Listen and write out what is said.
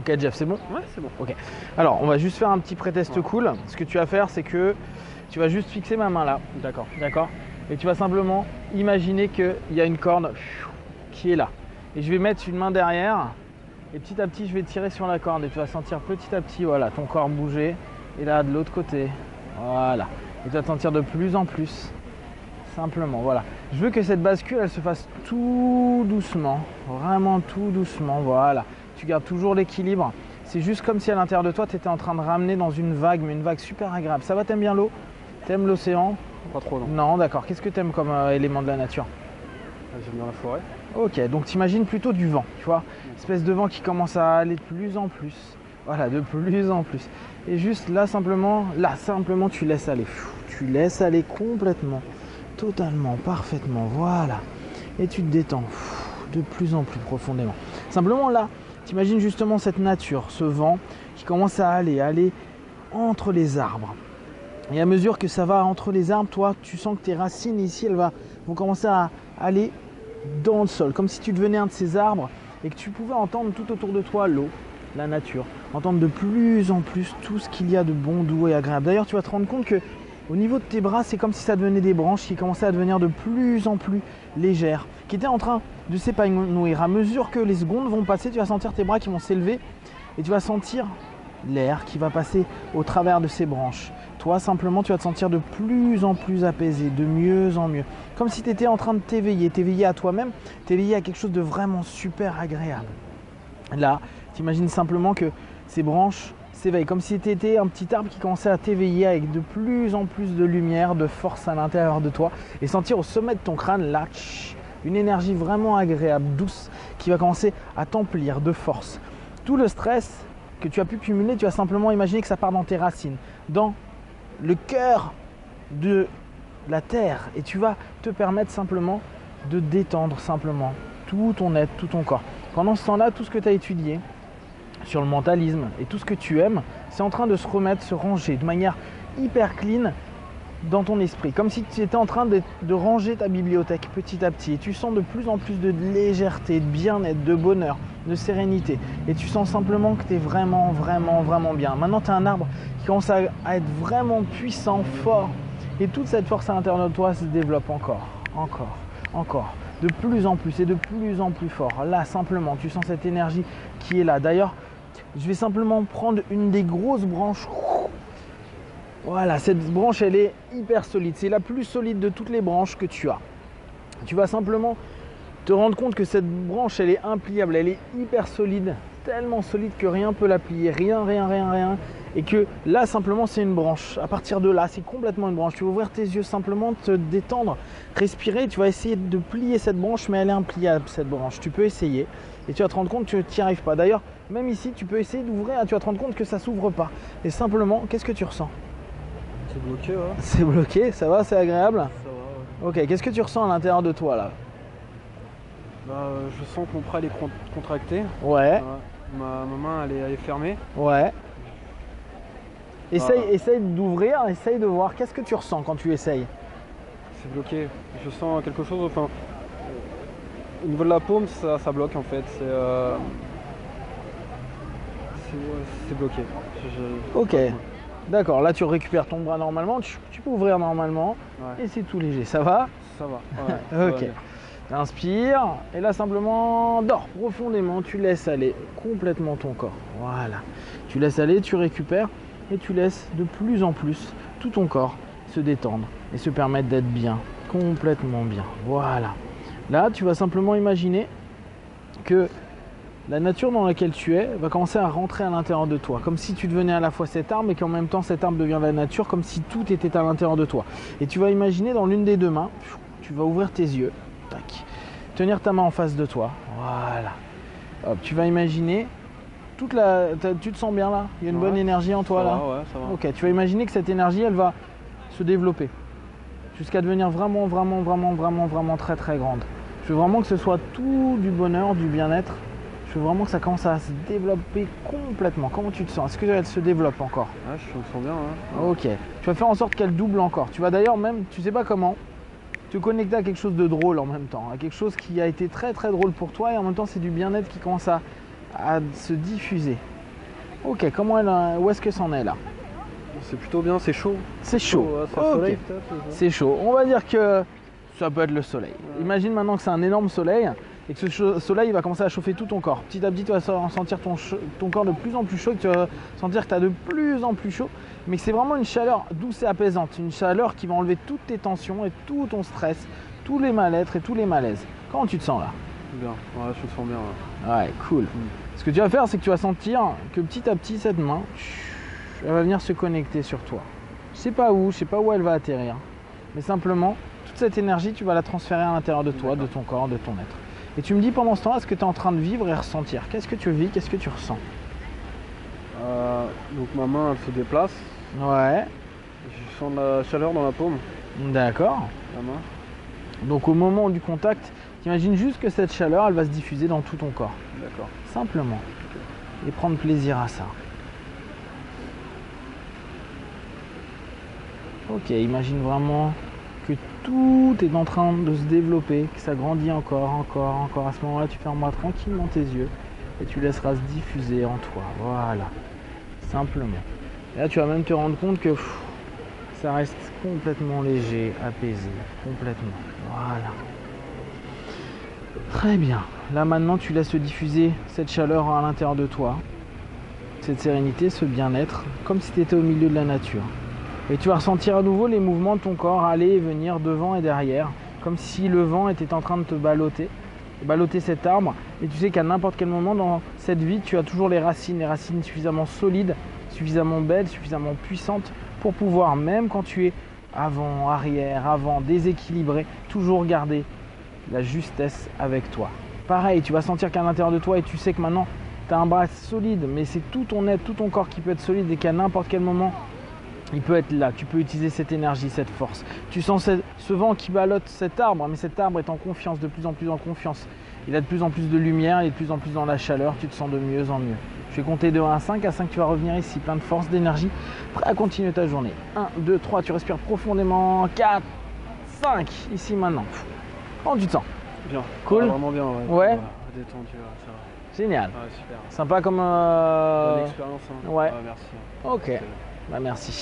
Ok Jeff, c'est bon? Ouais, c'est bon. Ok. Alors, on va juste faire un petit pré-test cool. Ce que tu vas faire, c'est que tu vas juste fixer ma main là. D'accord. D'accord? Et tu vas simplement imaginer qu'il y a une corde qui est là. Et je vais mettre une main derrière. Et petit à petit, je vais tirer sur la corde. Et tu vas sentir petit à petit, voilà, ton corps bouger. Et là, de l'autre côté. Voilà. Et tu vas te sentir de plus en plus. Simplement, voilà. Je veux que cette bascule, elle se fasse tout doucement. Vraiment tout doucement. Voilà. Tu gardes toujours l'équilibre. C'est juste comme si à l'intérieur de toi, tu étais en train de ramener dans une vague, mais une vague super agréable. Ça va, t'aimes bien l'eau? T'aimes l'océan? Pas trop, non. Non, d'accord. Qu'est-ce que t'aimes comme élément de la nature? J'aime bien la forêt. Ok, donc t'imagines plutôt du vent, tu vois? Espèce de vent qui commence à aller de plus en plus. Voilà, de plus en plus. Et juste là, simplement, tu laisses aller. Tu laisses aller complètement, totalement, parfaitement. Voilà. Et tu te détends de plus en plus profondément. Simplement là, t'imagines justement cette nature, ce vent qui commence à aller entre les arbres. Et à mesure que ça va entre les arbres, toi, tu sens que tes racines ici, vont commencer à aller dans le sol, comme si tu devenais un de ces arbres et que tu pouvais entendre tout autour de toi l'eau, la nature, entendre de plus en plus tout ce qu'il y a de bon, doux et agréable. D'ailleurs, tu vas te rendre compte que au niveau de tes bras, c'est comme si ça devenait des branches qui commençaient à devenir de plus en plus légères, qui étaient en train de s'épanouir. À mesure que les secondes vont passer, tu vas sentir tes bras qui vont s'élever et tu vas sentir l'air qui va passer au travers de ces branches. Toi, simplement, tu vas te sentir de plus en plus apaisé, de mieux en mieux. Comme si tu étais en train de t'éveiller à toi-même, t'éveiller à quelque chose de vraiment super agréable. Là, tu imagines simplement que ces branches s'éveillent, comme si tu étais un petit arbre qui commençait à t'éveiller avec de plus en plus de lumière, de force à l'intérieur de toi, et sentir au sommet de ton crâne, là, une énergie vraiment agréable, douce, qui va commencer à t'emplir de force. Tout le stress que tu as pu cumuler, tu vas simplement imaginer que ça part dans tes racines, dans le cœur de la terre, et tu vas te permettre simplement de détendre simplement tout ton être, tout ton corps. Pendant ce temps-là, tout ce que tu as étudié sur le mentalisme et tout ce que tu aimes, c'est en train de se remettre, se ranger de manière hyper clean dans ton esprit, comme si tu étais en train de ranger ta bibliothèque petit à petit, et tu sens de plus en plus de légèreté, de bien-être, de bonheur, de sérénité, et tu sens simplement que tu es vraiment, vraiment, vraiment bien. Maintenant, tu as un arbre qui commence à être vraiment puissant, fort, et toute cette force à l'intérieur de toi se développe encore, de plus en plus et de plus en plus fort. Là, simplement, tu sens cette énergie qui est là. D'ailleurs, je vais simplement prendre une des grosses branches. Voilà, cette branche, elle est hyper solide. C'est la plus solide de toutes les branches que tu as. Tu vas simplement te rendre compte que cette branche, elle est impliable, elle est hyper solide, tellement solide que rien ne peut la plier, rien. Et que là, simplement, c'est une branche. À partir de là, c'est complètement une branche. Tu vas ouvrir tes yeux, simplement te détendre, respirer. Tu vas essayer de plier cette branche, mais elle est impliable, cette branche. Tu peux essayer et tu vas te rendre compte que tu n'y arrives pas. D'ailleurs, même ici, tu peux essayer d'ouvrir et tu vas te rendre compte que ça ne s'ouvre pas. Et simplement, qu'est-ce que tu ressens? C'est bloqué, ouais. C'est bloqué, ça va, c'est agréable? Ça va, ouais. Ok, qu'est-ce que tu ressens à l'intérieur de toi là? Je sens que mon bras il est contracté. Ouais, Ma main elle est fermée. ouais. Essaye d'ouvrir, essaye de voir. Qu'est-ce que tu ressens quand tu essayes? C'est bloqué. Je sens quelque chose, enfin, au niveau de la paume, ça bloque en fait. C'est bloqué. Ok, d'accord. Là, tu récupères ton bras normalement. Tu peux ouvrir normalement. Ouais. Et c'est tout léger. Ça va? Ça va. Ouais, Ok. Inspire. Et là, simplement, dors profondément. Tu laisses aller complètement ton corps. Voilà. Tu laisses aller, tu récupères. Et tu laisses de plus en plus tout ton corps se détendre et se permettre d'être bien, complètement bien. Voilà. Là, tu vas simplement imaginer que la nature dans laquelle tu es va commencer à rentrer à l'intérieur de toi, comme si tu devenais à la fois cet arbre et qu'en même temps cet arbre devient la nature, comme si tout était à l'intérieur de toi. Et tu vas imaginer dans l'une des deux mains, tu vas ouvrir tes yeux, tac, tenir ta main en face de toi, voilà. Hop, tu vas imaginer tu te sens bien là? Il y a une bonne énergie en toi là? Ouais, ça va. Ok, tu vas imaginer que cette énergie, elle va se développer jusqu'à devenir vraiment très très grande. Je veux vraiment que ce soit tout du bonheur, du bien-être. Je veux vraiment que ça commence à se développer complètement. Comment tu te sens? Est-ce qu'elle se développe encore? Ouais, je me sens bien. Hein. Ok, tu vas faire en sorte qu'elle double encore. Tu vas d'ailleurs même, tu sais pas comment, te connecter à quelque chose de drôle en même temps, à quelque chose qui a été très très drôle pour toi, et en même temps c'est du bien-être qui commence à à se diffuser. Ok, où est-ce que c'en est là? C'est plutôt bien, c'est chaud. C'est chaud. Ouais, c'est le Ok. soleil peut-être. je sais pas. C'est chaud. On va dire que ça peut être le soleil. Ouais. Imagine maintenant que c'est un énorme soleil et que ce soleil va commencer à chauffer tout ton corps. Petit à petit, tu vas sentir ton corps de plus en plus chaud, que tu vas sentir que tu as de plus en plus chaud, mais que c'est vraiment une chaleur douce et apaisante. Une chaleur qui va enlever toutes tes tensions et tout ton stress, tous les mal-être et tous les malaises. Comment tu te sens là? Bien, ouais, je me sens bien. Ouais. Ouais, cool. Ce que tu vas faire, c'est que tu vas sentir que petit à petit, cette main, elle va venir se connecter sur toi. Je sais pas où elle va atterrir, mais simplement, toute cette énergie, tu vas la transférer à l'intérieur de toi, de ton corps, de ton être. Et tu me dis pendant ce temps-là ce que tu es en train de vivre et ressentir. Qu'est-ce que tu vis, qu'est-ce que tu ressens? Donc ma main, elle se déplace. Ouais, Je sens de la chaleur dans la paume, d'accord. la main. Donc au moment du contact, t'imagines juste que cette chaleur, elle va se diffuser dans tout ton corps. D'accord. Simplement. Et prendre plaisir à ça. Ok, imagine vraiment que tout est en train de se développer, que ça grandit encore. À ce moment-là, tu fermeras tranquillement tes yeux et tu laisseras se diffuser en toi. Voilà. Simplement. Et là, tu vas même te rendre compte que ça reste complètement léger, apaisé. Complètement. Voilà. Très bien. Là, maintenant, tu laisses se diffuser cette chaleur à l'intérieur de toi. Cette sérénité, ce bien-être, comme si tu étais au milieu de la nature. Et tu vas ressentir à nouveau les mouvements de ton corps aller et venir devant et derrière, comme si le vent était en train de te ballotter cet arbre. Et tu sais qu'à n'importe quel moment dans cette vie, tu as toujours les racines suffisamment solides, suffisamment belles, suffisamment puissantes pour pouvoir, même quand tu es avant, arrière, déséquilibré, toujours garder la justesse avec toi. Pareil, tu vas sentir qu'à l'intérieur de toi, et tu sais que maintenant, tu as un bras solide, mais c'est tout ton être, tout ton corps qui peut être solide et qu'à n'importe quel moment, il peut être là, tu peux utiliser cette énergie, cette force. Tu sens ce vent qui ballotte cet arbre, mais cet arbre est en confiance, de plus en plus en confiance. Il a de plus en plus de lumière, il est de plus en plus dans la chaleur, tu te sens de mieux en mieux. Je vais compter de 1 à 5, à 5 tu vas revenir ici, plein de force, d'énergie, prêt à continuer ta journée. 1, 2, 3, tu respires profondément, 4, 5, ici maintenant. Comment tu te sens? Bien. Cool. Vraiment bien, ouais. Ouais. Détendu, ça va. Génial. Ouais, super. Sympa comme... Bonne expérience. Hein. Ouais. Merci. Ok, bah merci.